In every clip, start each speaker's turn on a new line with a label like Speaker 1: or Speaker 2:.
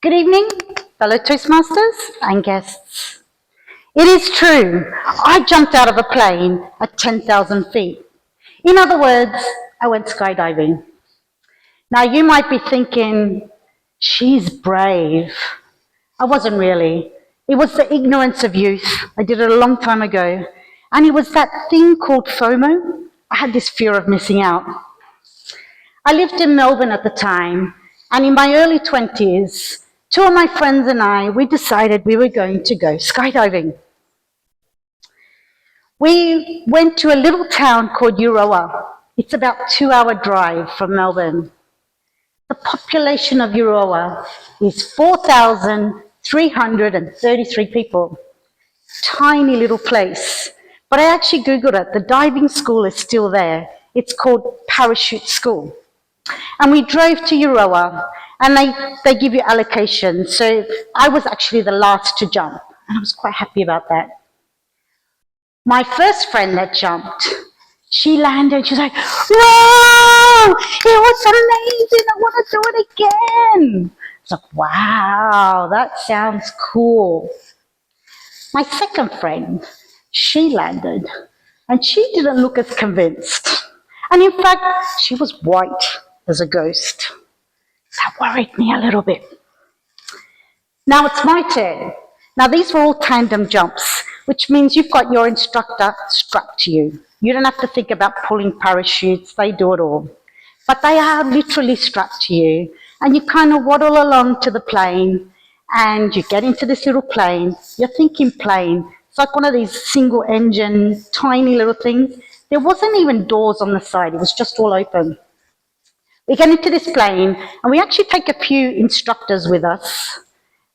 Speaker 1: Good evening, fellow Toastmasters and guests. It is true, I jumped out of a plane at 10,000 feet. In other words, I went skydiving. Now you might be thinking, she's brave. I wasn't really. It was the ignorance of youth. I did it a long time ago. And it was that thing called FOMO. I had this fear of missing out. I lived in Melbourne at the time, and in my early 20s, two of my friends and I, we decided we were going to go skydiving. We went to a little town called Euroa. It's about a 2-hour drive from Melbourne. The population of Euroa is 4,333 people. Tiny little place. But I actually Googled it. The diving school is still there. It's called Parachute School. And we drove to Euroa, and they give you allocation. So I was actually the last to jump, and I was quite happy about that. My first friend that jumped, she landed, and she was like, "Whoa, it was amazing, I want to do it again." It's like, wow, that sounds cool. My second friend, she landed, and she didn't look as convinced. And in fact, she was white as a ghost. That worried me a little bit. Now it's my turn. Now these were all tandem jumps, which means you've got your instructor strapped to you. You don't have to think about pulling parachutes, they do it all. But they are literally strapped to you, and you kind of waddle along to the plane, and you get into this little plane. You're thinking plane. It's like one of these single engine, tiny little things. There wasn't even doors on the side, it was just all open. We get into this plane, and we actually take a few instructors with us.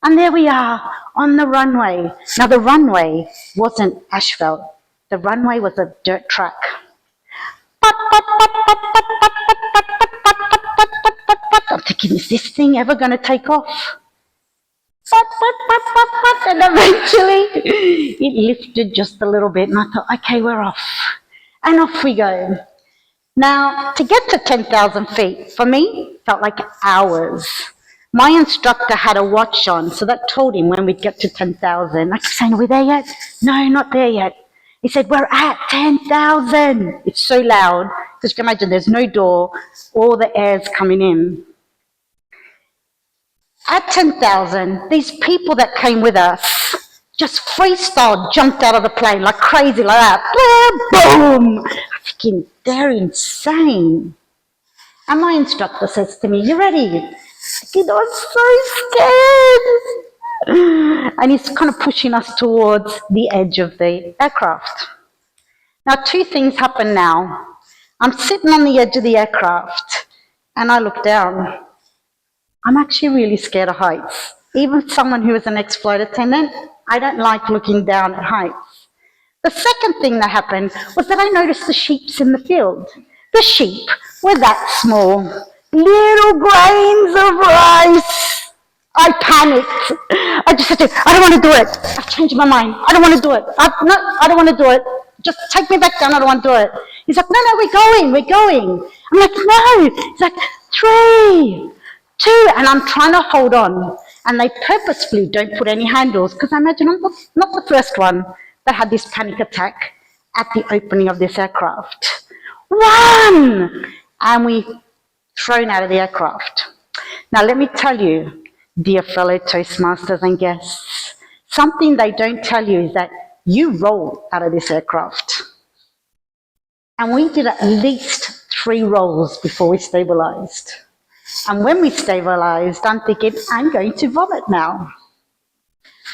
Speaker 1: And there we are on the runway. Now the runway wasn't asphalt. The runway was a dirt track. I'm thinking, is this thing ever going to take off? And eventually it lifted just a little bit, and I thought, okay, we're off. And off we go. Now, to get to 10,000 feet, for me, felt like hours. My instructor had a watch on, so that told him when we'd get to 10,000. I kept saying, are we there yet? No, not there yet. He said, we're at 10,000. It's so loud, because you can imagine there's no door, all the air's coming in. At 10,000, these people that came with us just freestyle jumped out of the plane like crazy, like that. Boom! I'm thinking, they're insane. And my instructor says to me, you ready? I'm so scared. And he's kind of pushing us towards the edge of the aircraft. Now, two things happen now. I'm sitting on the edge of the aircraft, and I look down. I'm actually really scared of heights. Even someone who is an ex-flight attendant, I don't like looking down at heights. The second thing that happened was that I noticed the sheep in the field. The sheep were that small, little grains of rice. I panicked. I just said to him, I don't want to do it. I've changed my mind. I don't want to do it. I don't want to do it. Just take me back down. I don't want to do it. He's like, no, we're going. I'm like, no. He's like, 3, 2, and I'm trying to hold on. And they purposefully don't put any handles, because I imagine I'm not the first one that had this panic attack at the opening of this aircraft. 1! And we thrown out of the aircraft. Now let me tell you, dear fellow Toastmasters and guests, something they don't tell you is that you roll out of this aircraft. And we did at least 3 rolls before we stabilized. And when we stabilized, I'm thinking, I'm going to vomit now.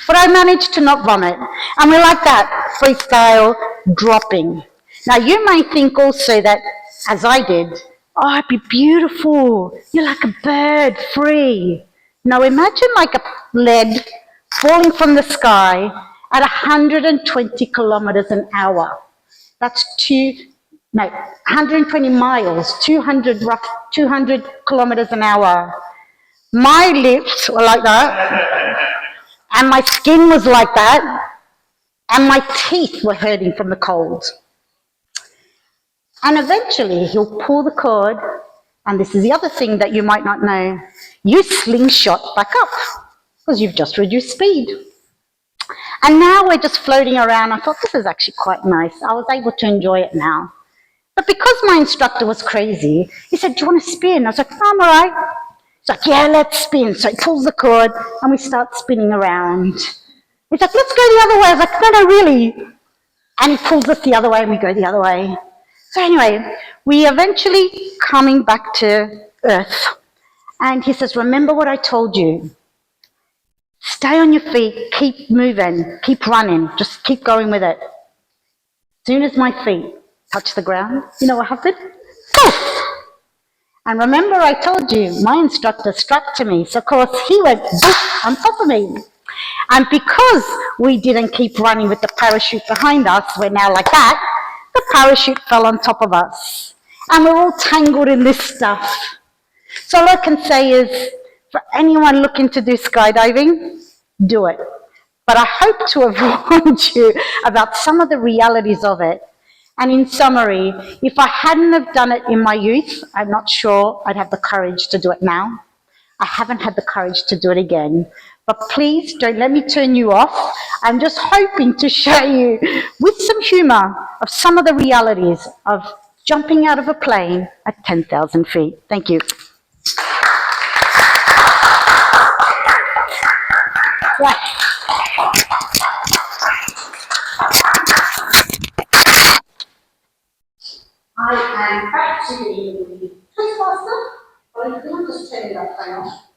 Speaker 1: But I managed to not vomit. And we're like that, freestyle dropping. Now you may think also that, as I did, oh, it'd be beautiful. You're like a bird, free. Now imagine like a lead falling from the sky at 120 kilometers an hour. That's 120 miles, 200 kilometers an hour. My lips were like that, and my skin was like that, and my teeth were hurting from the cold. And eventually he'll pull the cord, and this is the other thing that you might not know, you slingshot back up. because you've just reduced speed. And now we're just floating around. I thought this is actually quite nice. I was able to enjoy it now. But because my instructor was crazy, he said, do you want to spin? I was like, no, I'm all right. He's like, yeah, let's spin. So he pulls the cord and we start spinning around. He's like, let's go the other way. I was like, no, no, really. And he pulls us the other way and we go the other way. So anyway, we eventually coming back to Earth. And he says, remember what I told you. Stay on your feet, keep moving, keep running, just keep going with it. As soon as my feet touch the ground, you know what happened? Poof! And remember I told you, my instructor strapped to me, so of course he went poof on top of me. And because we didn't keep running with the parachute behind us, we're now like that, the parachute fell on top of us. And we're all tangled in this stuff. So all I can say is, for anyone looking to do skydiving, do it. But I hope to have warned you about some of the realities of it. And in summary, if I hadn't have done it in my youth, I'm not sure I'd have the courage to do it now. I haven't had the courage to do it again. But please don't let me turn you off. I'm just hoping to show you with some humor of some of the realities of jumping out of a plane at 10,000 feet. Thank you. Right. I am actually Toastmaster, but I'm just turning it up.